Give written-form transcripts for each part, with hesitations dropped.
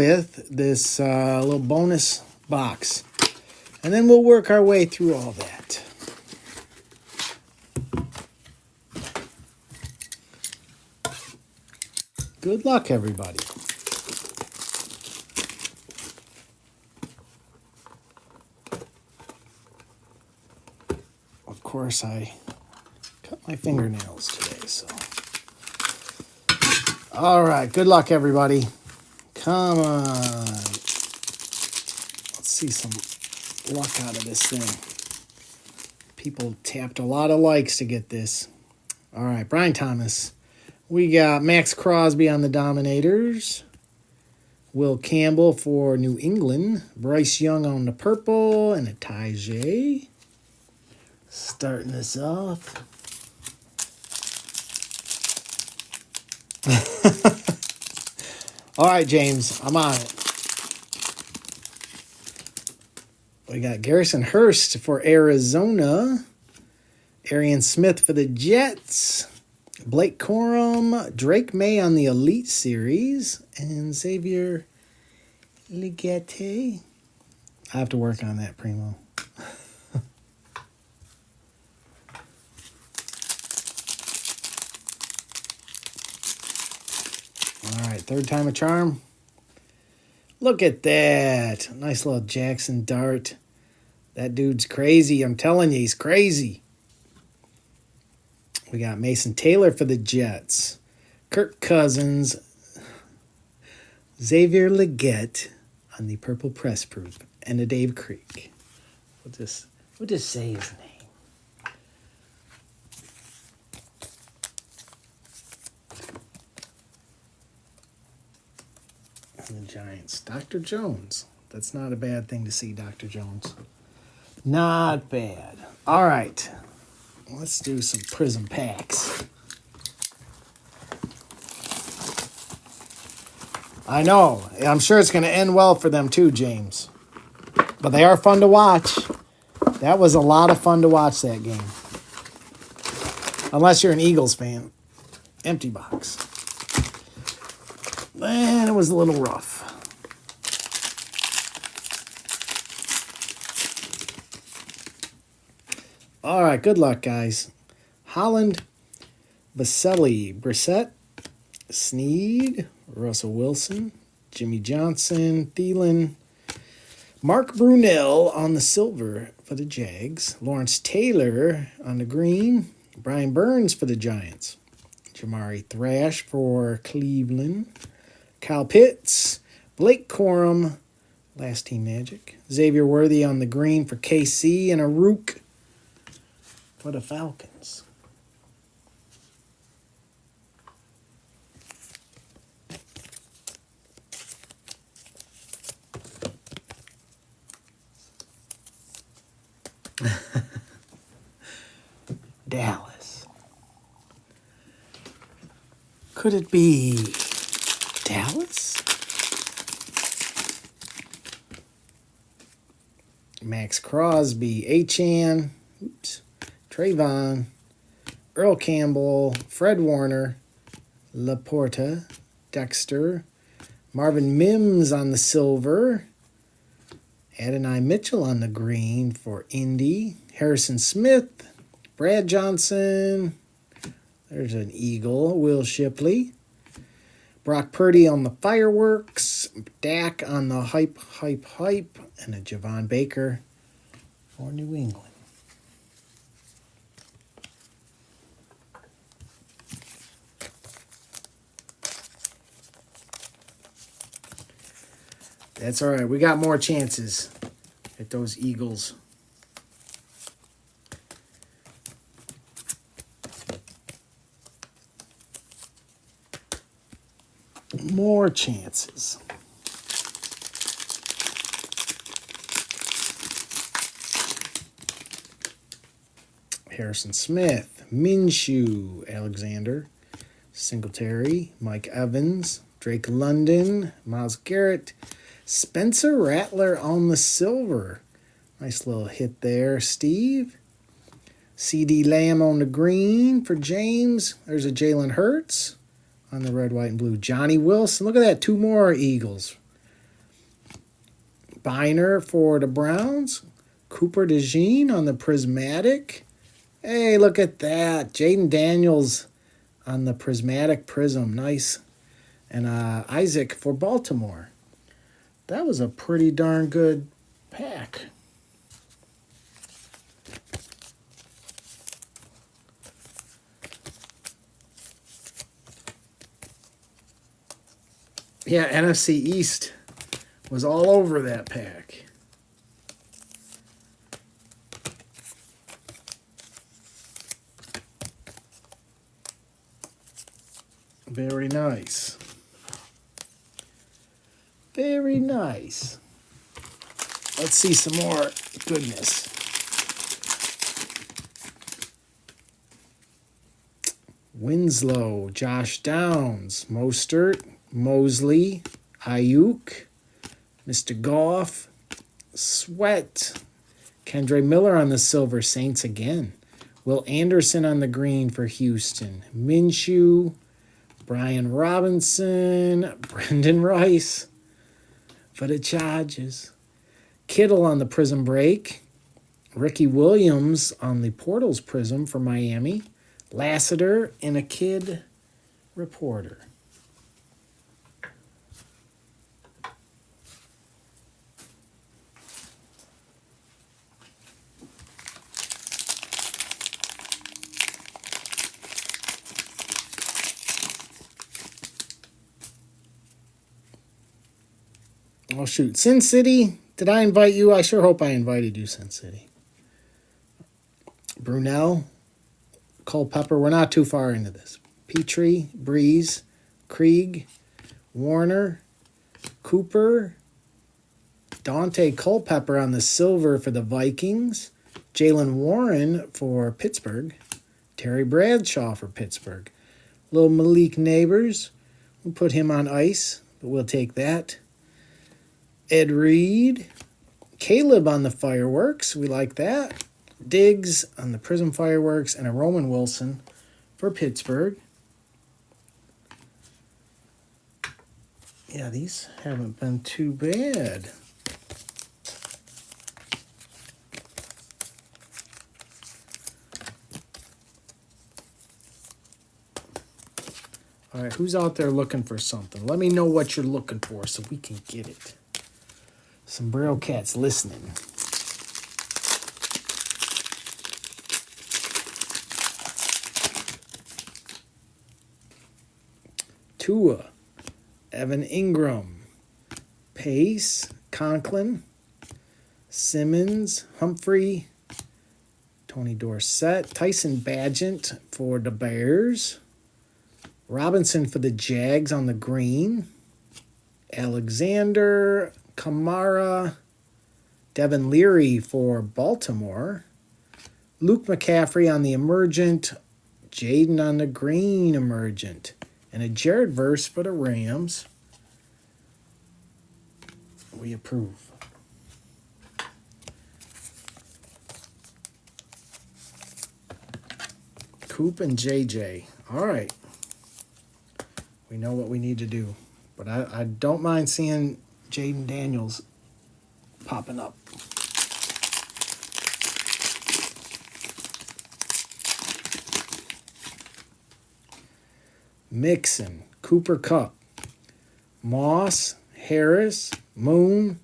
with this little bonus box. And then we'll work our way through all that. Good luck, everybody. Of course, I cut my fingernails today, so. All right, good luck, everybody. Come on. Let's see some luck out of this thing. People tapped a lot of likes to get this. All right, Brian Thomas. We got Max Crosby on the Dominators. Will Campbell for New England. Bryce Young on the purple and a Tajay. Starting this off. All right, James, I'm on it. We got Garrison Hurst for Arizona. Arian Smith for the Jets. Blake Corum, Drake May on the Elite Series, and Xavier Legette. I have to work on that, Primo. All right, third time a charm. Look at that. Nice little Jackson Dart. That dude's crazy. I'm telling you, he's crazy. We got Mason Taylor for the Jets. Kirk Cousins. Xavier Legette on the purple press proof. And a Dave Creek. We'll just say his name. And the Giants. Dr. Jones. That's not a bad thing to see, Dr. Jones. Not bad. All right. Let's do some Prism packs. I know. I'm sure it's going to end well for them too, James. But they are fun to watch. That was a lot of fun to watch, that game. Unless you're an Eagles fan. Empty box. Man, it was a little rough. All right, good luck, guys. Holland, Vaselli, Brissett, Sneed, Russell Wilson, Jimmy Johnson, Thielen, Mark Brunell on the silver for the Jags, Lawrence Taylor on the green, Brian Burns for the Giants, Jamari Thrash for Cleveland, Kyle Pitts, Blake Corum, last team Magic, Xavier Worthy on the green for KC, and a Rook for the Falcons. Dallas. Could it be Dallas? Max Crosby, Achane, Trayvon, Earl Campbell, Fred Warner, Laporta, Dexter, Marvin Mims on the silver, Adonai Mitchell on the green for Indy, Harrison Smith, Brad Johnson, there's an Eagle, Will Shipley, Brock Purdy on the fireworks, Dak on the hype, and a Javon Baker for New England. That's all right. We got more chances at those Eagles. More chances. Harrison Smith, Minshew, Alexander, Singletary, Mike Evans, Drake London, Myles Garrett, Spencer Rattler on the silver. Nice little hit there, Steve. C.D. Lamb on the green for James. There's a Jalen Hurts on the red, white, and blue. Johnny Wilson. Look at that. Two more Eagles Biner for the Browns. Cooper DeJean on the Prismatic. Hey, look at that. Jaden Daniels on the Prismatic Prism. Nice. And Isaac for Baltimore. That was a pretty darn good pack. Yeah, NFC East was all over that pack. Very nice. Very nice. Let's see some more goodness. Winslow, Josh Downs, Mostert, Mosley, Ayuk, Mr. Goff, Sweat, Kendre Miller on the silver, Saints again. Will Anderson on the green for Houston. Minshew, Brian Robinson, Brendan Rice for the Chargers. Kittle on the Prism break. Ricky Williams on the Portals Prism for Miami. Lassiter and a kid reporter. Oh, shoot. Sin City, did I invite you? I sure hope I invited you, Sin City. Brunel, Culpepper. We're not too far into this. Petrie, Breeze, Krieg, Warner, Cooper, Dante Culpepper on the silver for the Vikings. Jalen Warren for Pittsburgh. Terry Bradshaw for Pittsburgh. Little Malik Neighbors. We'll put him on ice, but we'll take that. Ed Reed. Caleb on the fireworks. We like that. Diggs on the Prism fireworks. And a Roman Wilson for Pittsburgh. Yeah, these haven't been too bad. All right, who's out there looking for something? Let me know what you're looking for so we can get it. Sombrero Cat's listening. Tua, Evan Ingram, Pace, Conklin, Simmons, Humphrey, Tony Dorsett, Tyson Bagent for the Bears, Robinson for the Jags on the green, Alexander, Kamara, Devin Leary for Baltimore, Luke McCaffrey on the emergent, Jaden on the green emergent, and a Jared Verse for the Rams. We approve. Coop and JJ. All right. We know what we need to do. But I don't mind seeing Jaden Daniels popping up. Mixon, Cooper Kupp, Moss, Harris, Moon,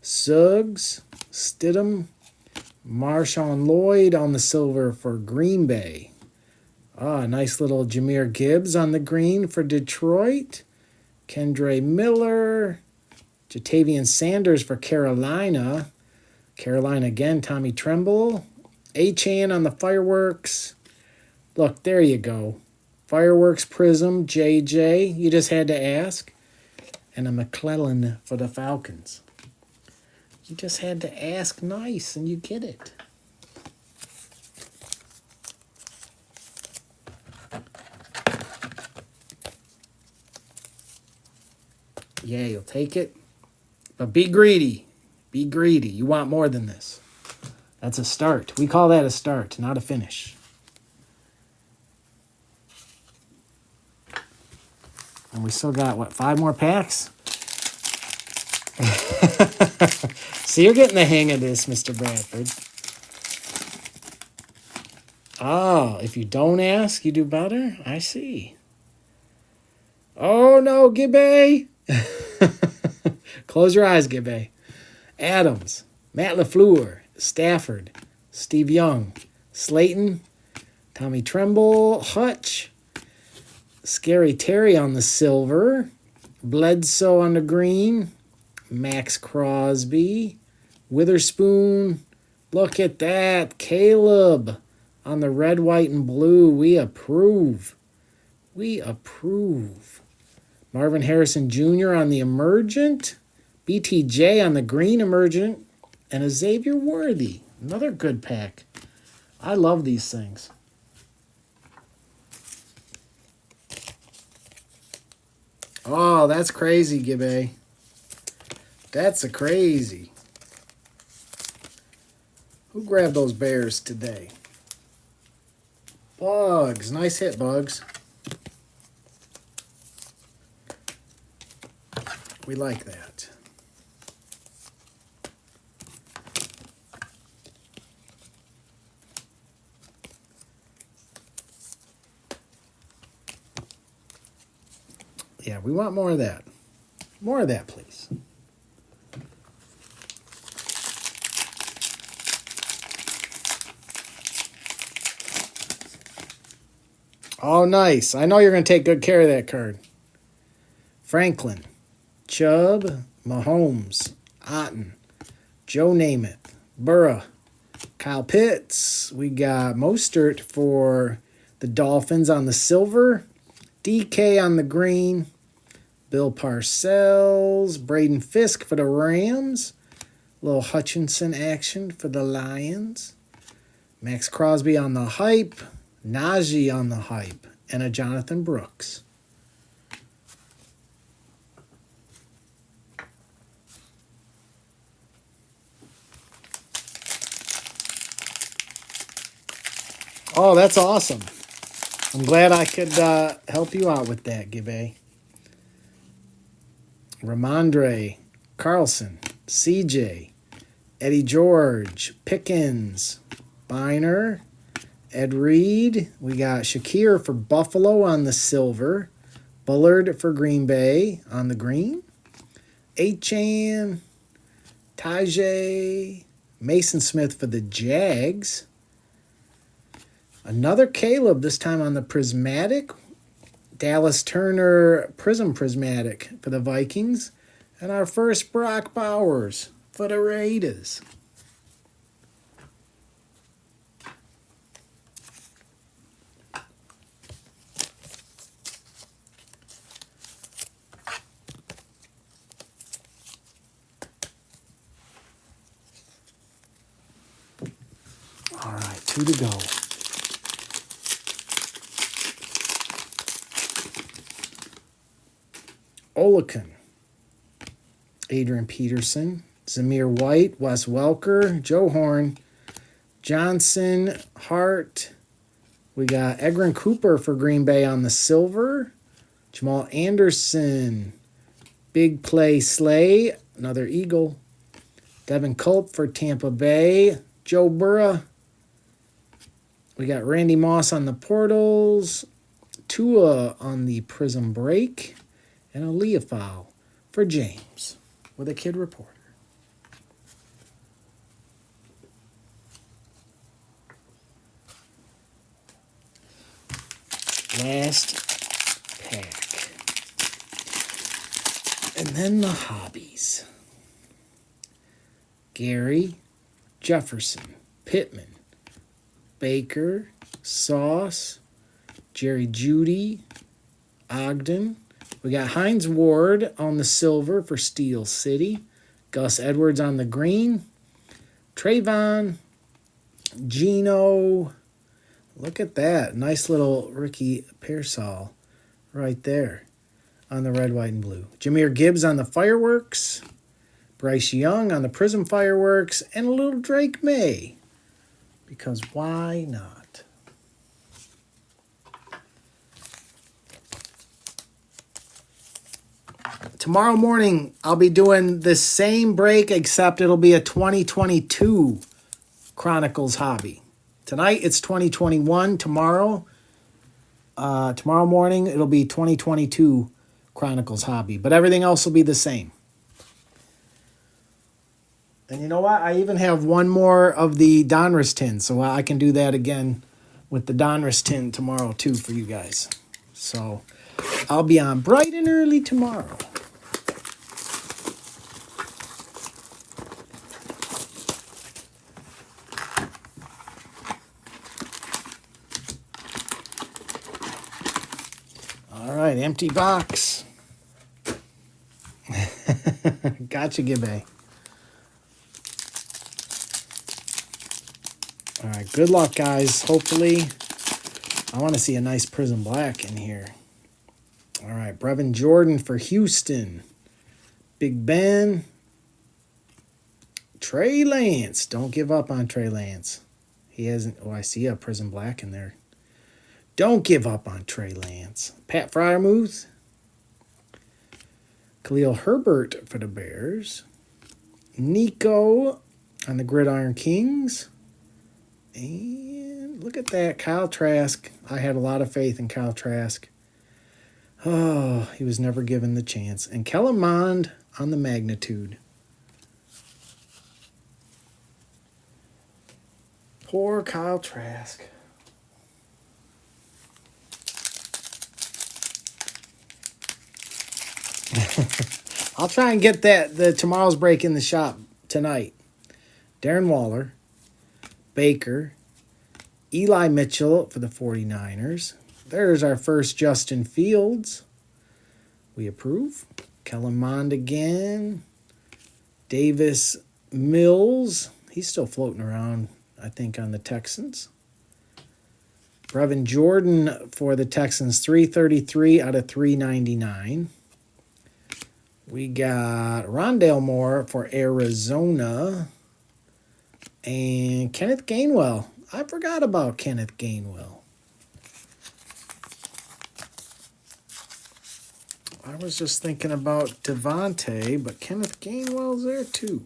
Suggs, Stidham, Marshawn Lloyd on the silver for Green Bay. Nice little Jahmyr Gibbs on the green for Detroit. Kendre Miller, Jatavian Sanders for Carolina. Carolina again, Tommy Tremble. Achane on the fireworks. Look, there you go. Fireworks Prism, JJ. You just had to ask. And a McClellan for the Falcons. You just had to ask nice and you get it. Yeah, you'll take it. But be greedy. Be greedy. You want more than this. That's a start. We call that a start, not a finish. And we still got, 5 more packs? So you're getting the hang of this, Mr. Bradford. Oh, if you don't ask, you do better? I see. Oh, no, Gibby. Close your eyes, Gibby. Adams, Matt LaFleur, Stafford, Steve Young, Slayton, Tommy Tremble, Hutch, Scary Terry on the silver, Bledsoe on the green, Max Crosby, Witherspoon. Look at that. Caleb on the red, white, and blue. We approve. We approve. Marvin Harrison Jr. on the emergent. BTJ on the green emergent. And a Xavier Worthy. Another good pack. I love these things. Oh, that's crazy, Gibby. That's a crazy. Who grabbed those Bears today? Bugs. Nice hit, Bugs. We like that. Yeah, we want more of that. More of that, please. Oh, nice. I know you're going to take good care of that card. Franklin, Chubb, Mahomes, Otten, Joe Namath, Burrow, Kyle Pitts. We got Mostert for the Dolphins on the silver. DK on the green. Bill Parcells. Braden Fisk for the Rams. Little Hutchinson action for the Lions. Max Crosby on the hype. Najee on the hype. And a Jonathan Brooks. Oh, that's awesome. I'm glad I could help you out with that, Gibby. Ramondre, Carlson, CJ, Eddie George, Pickens, Biner, Ed Reed. We got Shakir for Buffalo on the silver. Bullard for Green Bay on the green. Achan, Tajay, Mason Smith for the Jags. Another Caleb, this time on the Prismatic. Dallas Turner Prismatic for the Vikings. And our first Brock Bowers for the Raiders. All right, 2 to go. Olakan, Adrian Peterson, Zamir White, Wes Welker, Joe Horn, Johnson, Hart. We got Egron Cooper for Green Bay on the silver. Jamal Anderson, Big Play Slay, another Eagle. Devin Culp for Tampa Bay. Joe Burrow. We got Randy Moss on the portals. Tua on the Prism Break. And a Leofow for James with a Kid Reporter. Last pack. And then the hobbies. Gary, Jefferson, Pittman, Baker, Sauce, Jerry Jeudy, Ogden. We got Hines Ward on the silver for Steel City. Gus Edwards on the green. Trayvon. Gino. Look at that. Nice little Ricky Pearsall right there on the red, white, and blue. Jahmyr Gibbs on the fireworks. Bryce Young on the Prism fireworks. And a little Drake May. Because why not? Tomorrow morning, I'll be doing the same break, except it'll be a 2022 Chronicles hobby. Tonight, it's 2021. Tomorrow morning, it'll be 2022 Chronicles hobby. But everything else will be the same. And you know what? I even have one more of the Donruss tin, so I can do that again with the Donruss tin tomorrow, too, for you guys. So I'll be on bright and early tomorrow. All right, empty box. Gotcha, Gibbe. All right, good luck, guys. Hopefully, I want to see a nice Prism Black in here. All right, Brevin Jordan for Houston. Big Ben. Trey Lance. Don't give up on Trey Lance. He hasn't... Oh, I see a Prism Black in there. Don't give up on Trey Lance. Pat Freiermuth. Khalil Herbert for the Bears. Nico on the Gridiron Kings. And look at that, Kyle Trask. I had a lot of faith in Kyle Trask. Oh, he was never given the chance. And Kellen Mond on the Magnitude. Poor Kyle Trask. I'll try and get the tomorrow's break in the shop tonight. Darren Waller. Baker. Eli Mitchell for the 49ers. There's our first Justin Fields. We approve. Kellen Mond again. Davis Mills. He's still floating around, I think, on the Texans. Brevin Jordan for the Texans, 333 out of 399. We got Rondale Moore for Arizona. And Kenneth Gainwell. I forgot about Kenneth Gainwell. I was just thinking about Devontae, but Kenneth Gainwell's there too.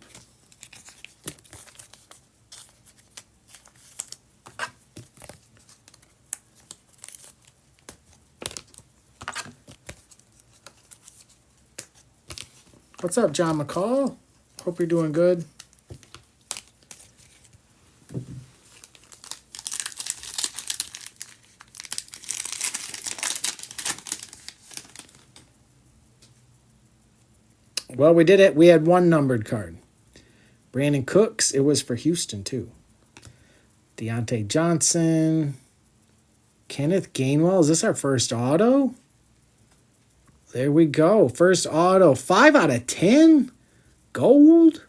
What's up, John McCall? Hope you're doing good. Well, we did it. We had one numbered card. Brandon Cooks. It was for Houston, too. Deontay Johnson. Kenneth Gainwell. Is this our first auto? There we go. First auto. 5 out of 10? Gold?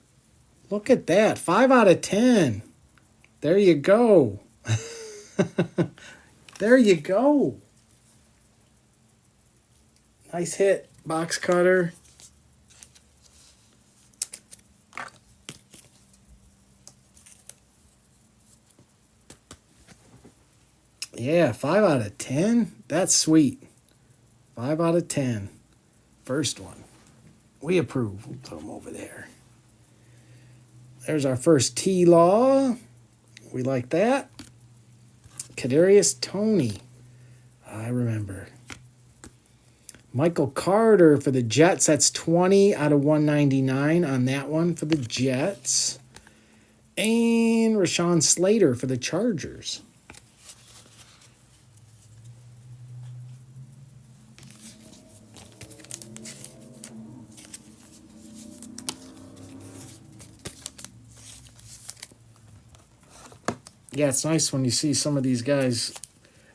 Look at that. 5 out of 10. There you go. There you go. Nice hit, box cutter. Yeah, 5 out of 10. That's sweet. 5 out of 10. First one. We approve. We'll put them over there. There's our first T-Law. We like that. Kadarius Toney. I remember. Michael Carter for the Jets. That's 20 out of 199 on that one for the Jets. And Rashawn Slater for the Chargers. Yeah, it's nice when you see some of these guys,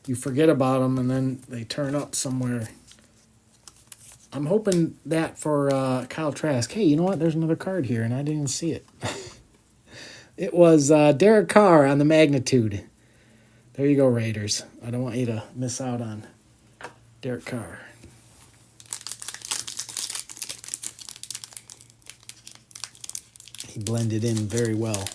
you forget about them, and then they turn up somewhere. I'm hoping that for Kyle Trask. Hey, you know what? There's another card here, and I didn't even see it. It was Derek Carr on the Magnitude. There you go, Raiders. I don't want you to miss out on Derek Carr. He blended in very well.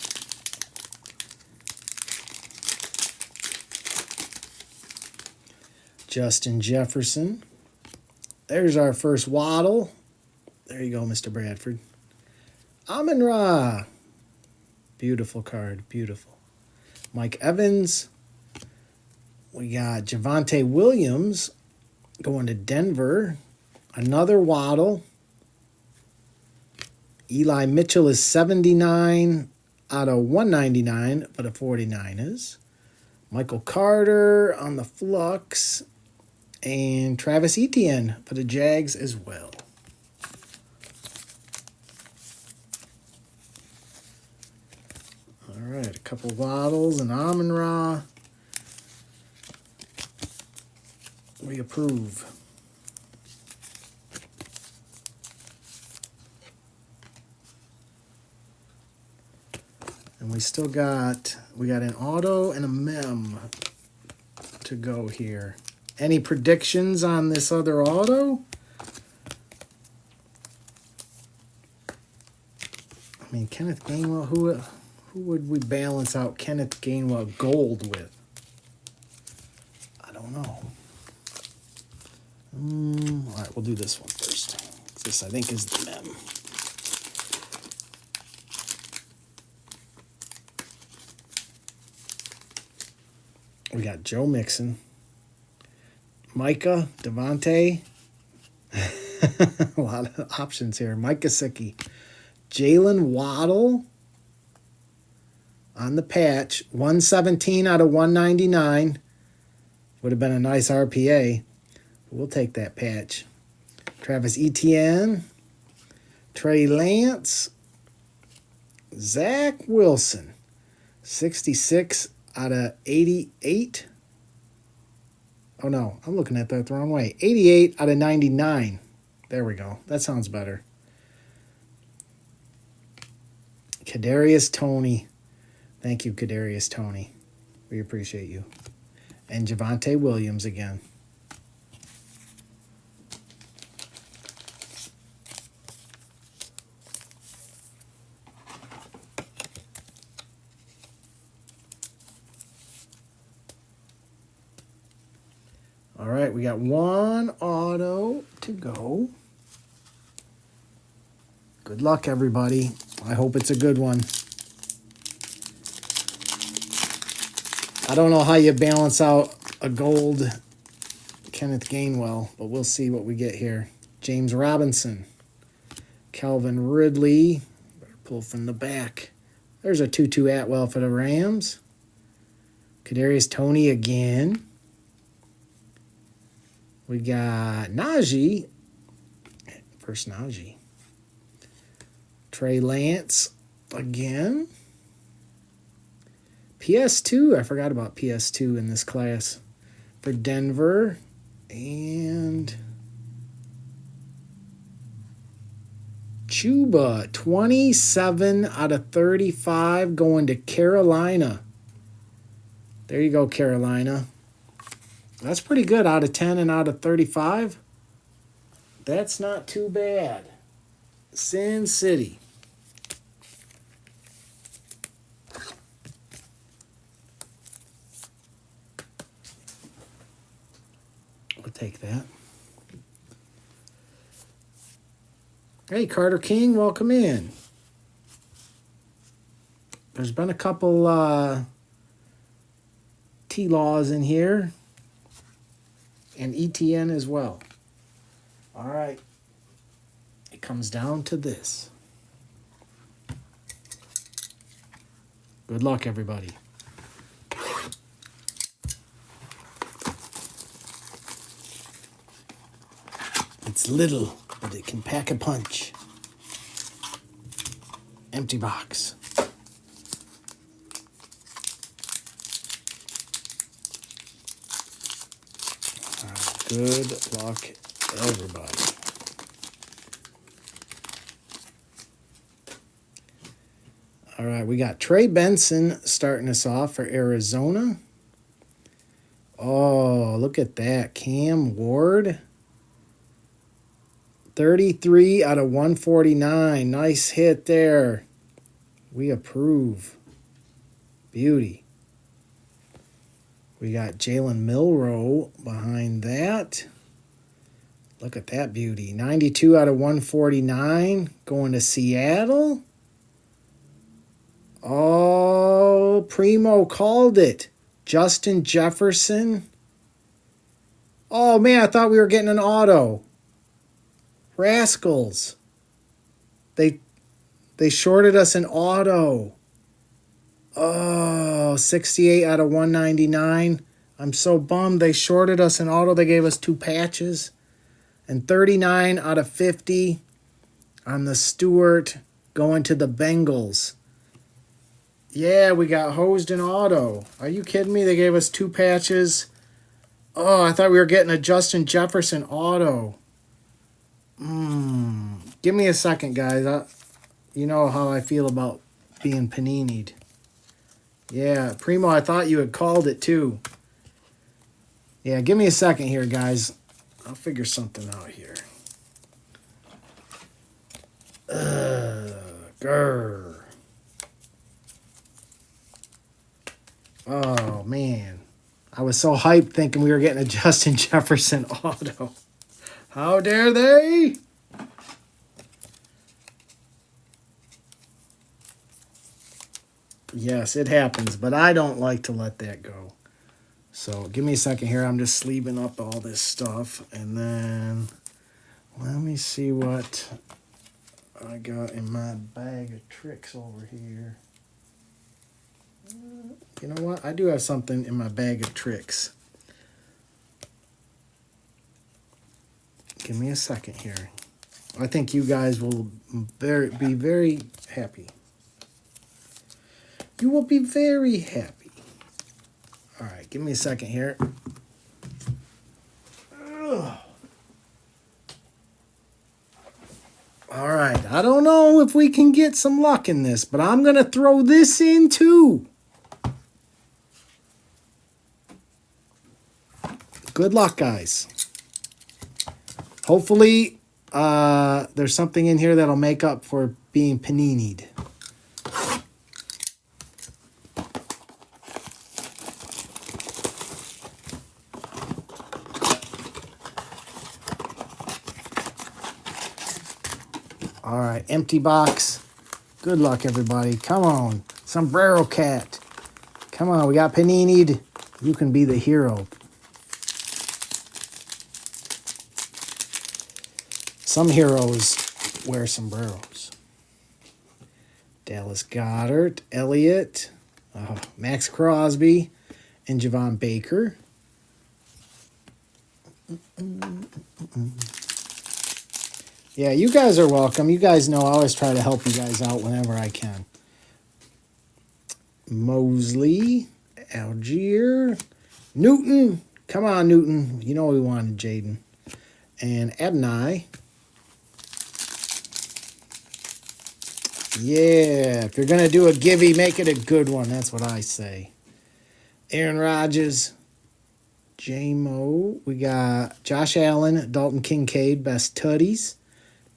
Justin Jefferson. There's our first Waddle. There you go, Mr. Bradford. Amon-Ra. Beautiful card. Beautiful. Mike Evans. We got Javonte Williams going to Denver. Another Waddle. Eli Mitchell is 79 out of 199 for the 49ers. Michael Carter on the Flux. And Travis Etienne for the Jags as well. All right, a couple Waddles and Amon-Ra. We approve. And we still got, an auto and a mem to go here. Any predictions on this other auto? I mean, Kenneth Gainwell, who would we balance out Kenneth Gainwell gold with? I don't know. All right, we'll do this one first. This, I think, is the mem. We got Joe Mixon, Micah, Devontae. A lot of options here. Mike Gesicki, Jalen Waddle on the patch. 117 out of 199. Would have been a nice RPA. We'll take that patch. Travis Etienne, Trey Lance, Zach Wilson, 66 out of 88. Oh, no, I'm looking at that the wrong way. 88 out of 99. There we go. That sounds better. Kadarius Toney. Thank you, Kadarius Toney. We appreciate you. And Javonte Williams again. All right, we got one auto to go. Good luck, everybody. I hope it's a good one. I don't know how you balance out a gold Kenneth Gainwell, but we'll see what we get here. James Robinson, Calvin Ridley. Better pull from the back. There's a Tutu Atwell for the Rams. Kadarius Toney again. We got Najee. First Najee. Trey Lance again. PS2. I forgot about PS2 in this class. For Denver. And Chuba. 27 out of 35 going to Carolina. There you go, Carolina. That's pretty good out of 10 and out of 35. That's not too bad. Sin City. We'll take that. Hey, Carter King, welcome in. There's been a couple T-Laws in here. And ETN as well. All right. It comes down to this. Good luck, everybody. It's little, but it can pack a punch. Empty box. Good luck, everybody. All right, we got Trey Benson starting us off for Arizona. Oh, look at that. Cam Ward. 33 out of 149. Nice hit there. We approve. Beauty. We got Jalen Milroe behind that. Look at that beauty. 92 out of 149. Going to Seattle. Oh, Primo called it. Justin Jefferson. Oh, man, I thought we were getting an auto. Rascals. They shorted us an auto. Oh, 68 out of 199. I'm so bummed. They shorted us an auto. They gave us 2 patches. And 39 out of 50 on the Stewart going to the Bengals. Yeah, we got hosed in auto. Are you kidding me? They gave us 2 patches. Oh, I thought we were getting a Justin Jefferson auto. Give me a second, guys. You know how I feel about being panini'd. Yeah, Primo, I thought you had called it too. Yeah, give me a second here, guys. I'll figure something out here. Grr. Oh, man. I was so hyped thinking we were getting a Justin Jefferson auto. How dare they? Yes, it happens, but I don't like to let that go. So give me a second here. I'm just sleeving up all this stuff. And then let me see what I got in my bag of tricks over here. You know what? I do have something in my bag of tricks. Give me a second here. I think you guys will be very happy. You will be very happy. All right, give me a second here. Ugh. All right, I don't know if we can get some luck in this, but I'm going to throw this in too. Good luck, guys. Hopefully, there's something in here that'll make up for being panini'd. All right, empty box. Good luck, everybody. Come on. Sombrero Cat. Come on, we got panini'd. You can be the hero. Some heroes wear sombreros. Dallas Goedert, Elliott, Max Crosby, and Javon Baker. Yeah, you guys are welcome. You guys know I always try to help you guys out whenever I can. Mosley, Algier, Newton. Come on, Newton. You know we wanted Jaden. And Adonai. Yeah, if you're going to do a givey, make it a good one. That's what I say. Aaron Rodgers, J-Mo. We got Josh Allen, Dalton Kincaid, best tutties.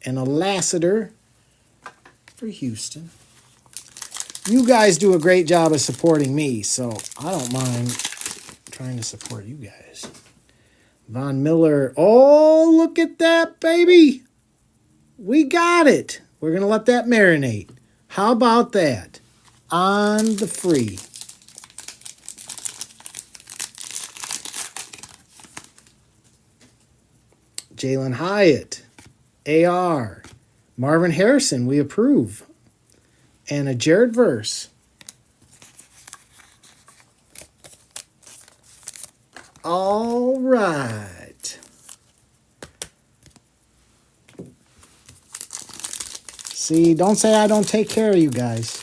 And a Lassiter for Houston. You guys do a great job of supporting me, so I don't mind trying to support you guys. Von Miller. Oh, look at that, baby. We got it. We're going to let that marinate. How about that? On the free. Jalen Hyatt. AR. Marvin Harrison, we approve. And a Jared Verse. All right. See, don't say I don't take care of you guys.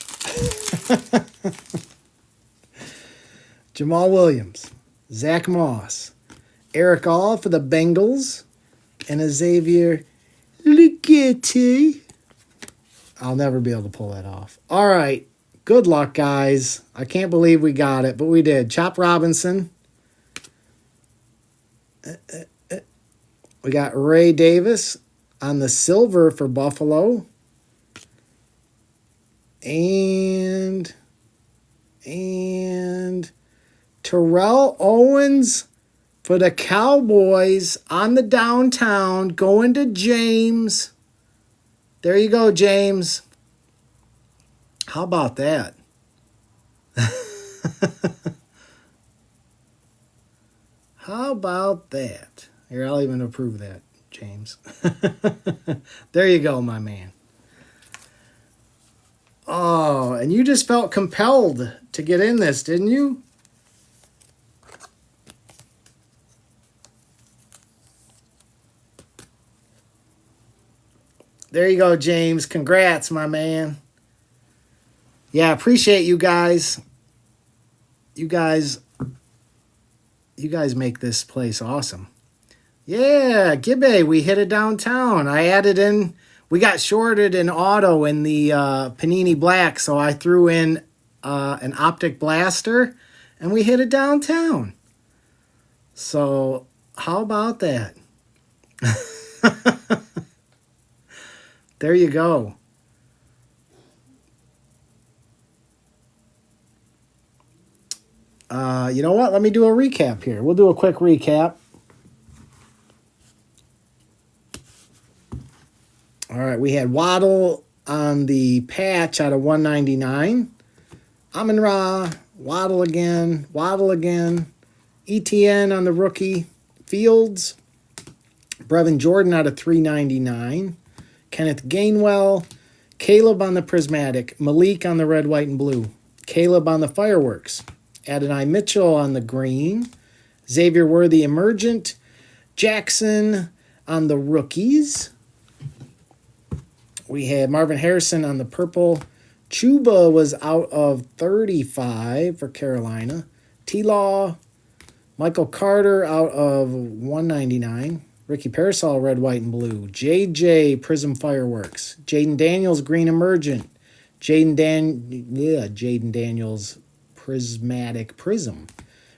Jamal Williams, Zach Moss, Eric All for the Bengals, and a Xavier Ligeti. I'll never be able to pull that off. All right. Good luck, guys. I can't believe we got it, but we did. Chop Robinson. We got Ray Davis on the silver for Buffalo. And Terrell Owens for the Cowboys on the Downtown, going to James. There you go, James. How about that? How about that? Here, I'll even approve that, James. There you go, my man. Oh, and you just felt compelled to get in this, didn't you? There you go, James. Congrats, my man. Yeah, appreciate you guys. You guys make this place awesome. Yeah, Gibbe, we hit it downtown. I added in, we got shorted in auto in the Panini Black, so I threw in an optic blaster, and we hit it downtown. So how about that? There you go. You know what? Let me do a recap here. We'll do a quick recap. All right, we had Waddle on the patch out of 199. Amon-Ra, Waddle again, ETN on the rookie, Fields, Brevin Jordan out of 399, Kenneth Gainwell, Caleb on the prismatic, Malik on the red, white, and blue, Caleb on the fireworks, Adonai Mitchell on the green, Xavier Worthy emergent, Jackson on the rookies. We had Marvin Harrison on the purple. Chuba was out of 35 for Carolina. T-Law, Michael Carter out of 199. Ricky Parasol, red, white, and blue. JJ, Prism Fireworks. Jaden Daniels, green emergent. Jaden Daniels, prismatic prism.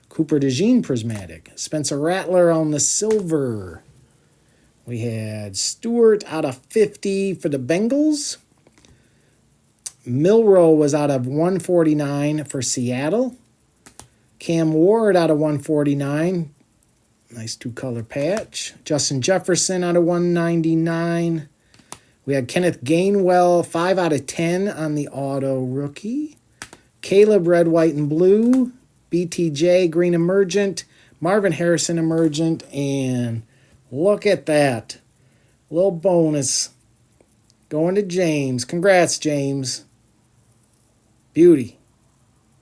Cooper DeJean, prismatic. Spencer Rattler on the silver. We had Stewart out of 50 for the Bengals. Milroe was out of 149 for Seattle. Cam Ward out of 149. Nice two-color patch. Justin Jefferson out of 199. We had Kenneth Gainwell, 5 out of 10 on the auto rookie. Caleb, red, white, and blue. BTJ, green emergent. Marvin Harrison emergent. And look at that. Little bonus going to James. Congrats, James. Beauty.